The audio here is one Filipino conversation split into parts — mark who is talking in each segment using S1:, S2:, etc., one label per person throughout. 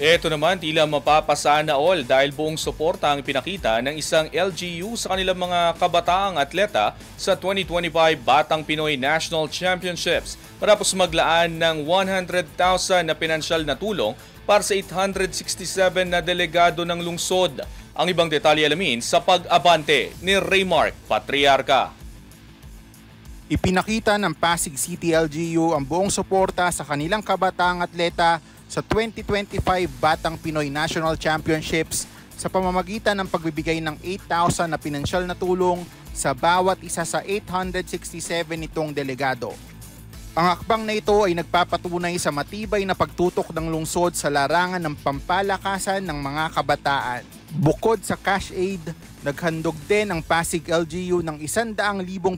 S1: Ito naman tila mapapasana all dahil buong suporta ang pinakita ng isang LGU sa kanilang mga kabataang atleta sa 2025 Batang Pinoy National Championships matapos maglaan ng 100,000 na pinansyal na tulong para sa 867 na delegado ng lungsod. Ang ibang detalye alamin sa pag-abante ni Raymark Patriarca.
S2: Ipinakita ng Pasig City LGU ang buong suporta sa kanilang kabataang atleta sa 2025 Batang Pinoy National Championships sa pamamagitan ng pagbibigay ng 8,000 na pinansyal na tulong sa bawat isa sa 867 nitong delegado. Ang akbang na ito ay nagpapatunay sa matibay na pagtutok ng lungsod sa larangan ng pampalakasan ng mga kabataan. Bukod sa cash aid, naghandog din ang Pasig LGU ng 100,000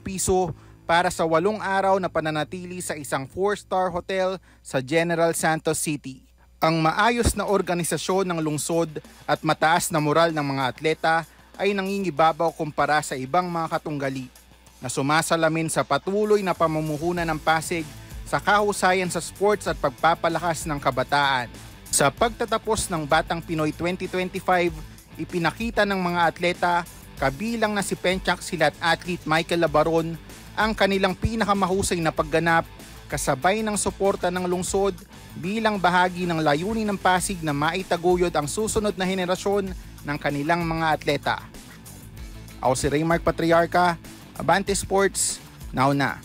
S2: piso para sa 8 araw na pananatili sa isang 4-star hotel sa General Santos City. Ang maayos na organisasyon ng lungsod at mataas na moral ng mga atleta ay nangingibabaw kumpara sa ibang mga katunggali na sumasalamin sa patuloy na pamumuhunan ng Pasig sa kahusayan sa sports at pagpapalakas ng kabataan. Sa pagtatapos ng Batang Pinoy 2025, ipinakita ng mga atleta, kabilang na si Penchak Silat athlete Michael Labaron, ang kanilang pinakamahusay na pagganap kasabay ng suporta ng lungsod bilang bahagi ng layunin ng Pasig na maitaguyod ang susunod na henerasyon ng kanilang mga atleta. Ako si Raymark Patriarca, Abante Sports, now na.